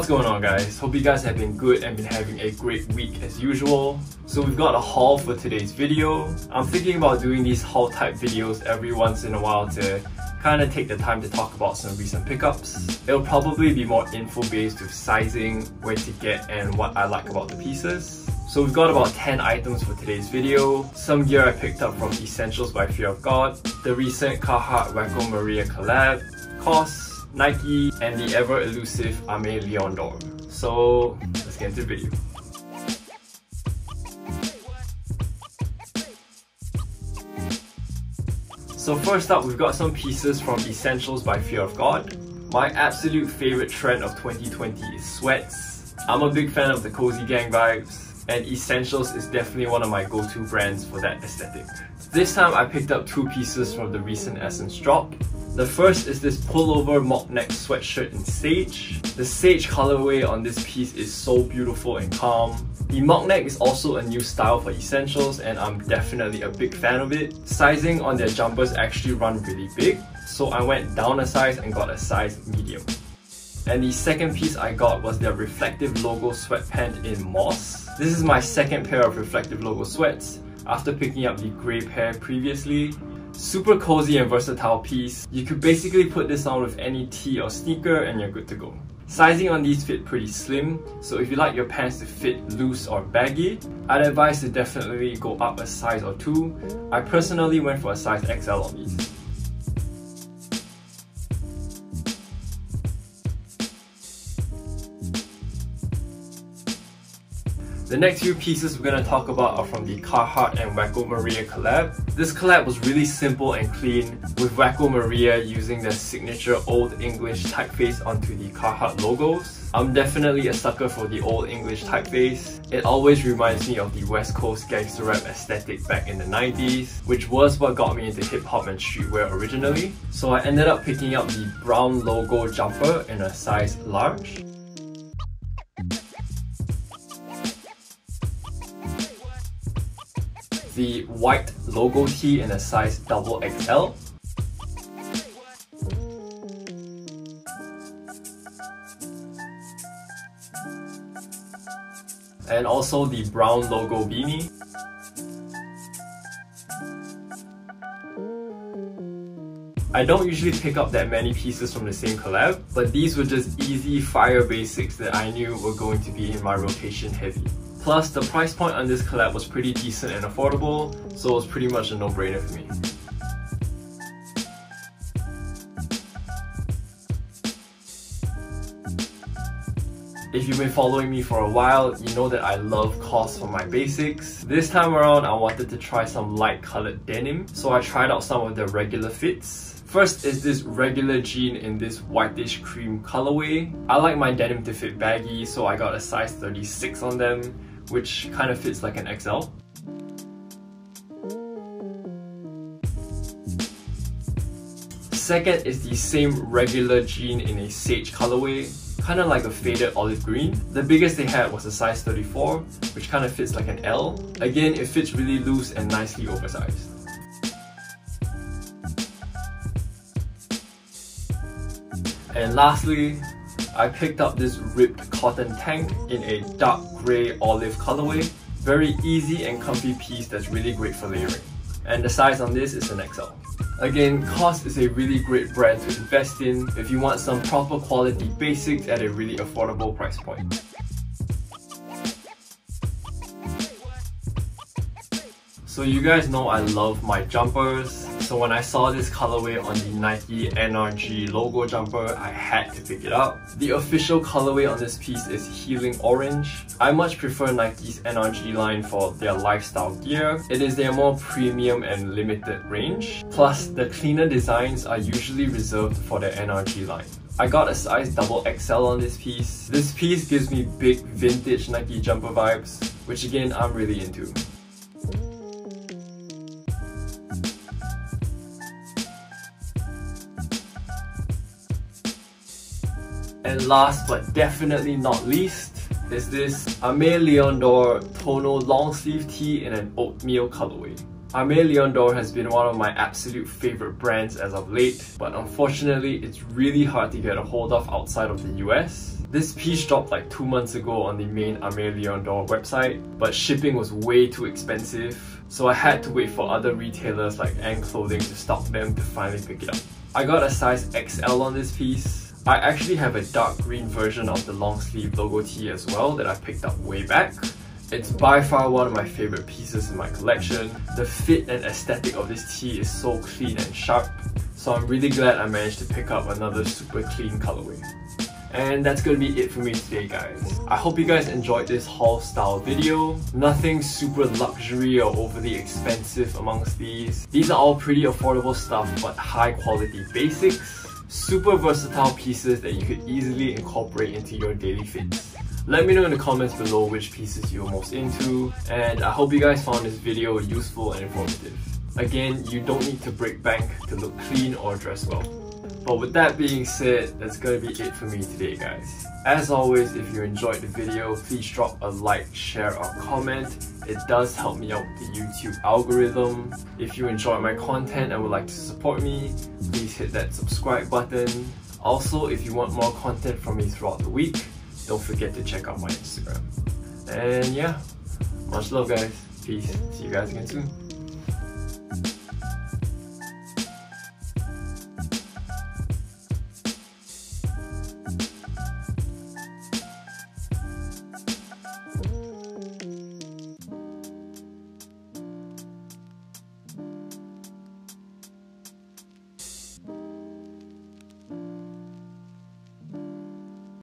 going on, guys? Hope you guys have been good and been having a great week as usual. So we've got a haul for today's video. I'm thinking about doing these haul type videos every once in a while to kind of take the time to talk about some recent pickups. It'll probably be more info based with sizing, where to get, and what I like about the pieces. So we've got about 10 items for today's video. Some gear I picked up from Essentials by Fear of God, the recent Carhartt WACKO Maria collab, COS, Nike, and the ever elusive AIME DORE. So let's get into the video. So first up, we've got some pieces from Essentials by Fear of God. My absolute favorite trend of 2020 is sweats. I'm a big fan of the cozy gang vibes, and Essentials is definitely one of my go-to brands for that aesthetic. This time I picked up two pieces from the recent Essence drop. The first is this pullover mock neck sweatshirt in Sage. The Sage colorway on this piece is so beautiful and calm. The mock neck is also a new style for Essentials and I'm definitely a big fan of it. Sizing on their jumpers actually run really big, so I went down a size and got a size medium. And the second piece I got was their reflective logo sweatpant in moss. This is my second pair of reflective logo sweats after picking up the grey pair previously. Super cozy and versatile piece. You could basically put this on with any tee or sneaker and you're good to go. Sizing on these fit pretty slim, so if you like your pants to fit loose or baggy, I'd advise to definitely go up a size or two. I personally went for a size XL on these. The next few pieces we're going to talk about are from the Carhartt and WACKO Maria collab. This collab was really simple and clean, with WACKO Maria using their signature Old English typeface onto the Carhartt logos. I'm definitely a sucker for the Old English typeface. It always reminds me of the West Coast gangster rap aesthetic back in the 90s, which was what got me into hip hop and streetwear originally. So I ended up picking up the brown logo jumper in a size large. The white logo tee in a size XXL. And also the brown logo beanie. I don't usually pick up that many pieces from the same collab, but these were just easy fire basics that I knew were going to be in my rotation heavy. Plus, the price point on this collab was pretty decent and affordable, so it was pretty much a no-brainer for me. If you've been following me for a while, you know that I love COS for my basics. This time around, I wanted to try some light colored denim, so I tried out some of the regular fits. First is this regular jean in this whitish cream colorway. I like my denim to fit baggy, so I got a size 36 on them, which kind of fits like an XL. Second is the same regular jean in a sage colorway, kind of like a faded olive green. The biggest they had was a size 34, which kind of fits like an L. Again, it fits really loose and nicely oversized. And lastly, I picked up this ripped cotton tank in a dark grey olive colorway. Very easy and comfy piece that's really great for layering. And the size on this is an XL. Again, COS is a really great brand to invest in if you want some proper quality basics at a really affordable price point. So you guys know I love my jumpers. So when I saw this colorway on the Nike NRG logo jumper, I had to pick it up. The official colorway on this piece is Healing Orange. I much prefer Nike's NRG line for their lifestyle gear. It is their more premium and limited range. Plus, the cleaner designs are usually reserved for their NRG line. I got a size XXL on this piece. This piece gives me big vintage Nike jumper vibes, which again, I'm really into. And last but definitely not least is this AIME DORE tonal long sleeve tee in an oatmeal colorway. AIME DORE has been one of my absolute favorite brands as of late, but unfortunately it's really hard to get a hold of outside of the US. This piece dropped like 2 months ago on the main AIME DORE website, but shipping was way too expensive, so I had to wait for other retailers like Ant Clothing to stock them to finally pick it up. I got a size XL on this piece. I actually have a dark green version of the long sleeve logo tee as well that I picked up way back. It's by far one of my favorite pieces in my collection. The fit and aesthetic of this tee is so clean and sharp, so I'm really glad I managed to pick up another super clean colorway. And that's gonna be it for me today, guys. I hope you guys enjoyed this haul style video. Nothing super luxury or overly expensive amongst these. These are all pretty affordable stuff but high quality basics. Super versatile pieces that you could easily incorporate into your daily fits. Let me know in the comments below which pieces you're most into, and I hope you guys found this video useful and informative. Again, you don't need to break bank to look clean or dress well. But with that being said, that's gonna be it for me today, guys. As always, if you enjoyed the video, please drop a like, share or comment. It does help me out with the YouTube algorithm. If you enjoy my content and would like to support me, please hit that subscribe button. Also, if you want more content from me throughout the week, don't forget to check out my Instagram. And yeah, much love guys. Peace. See you guys again soon.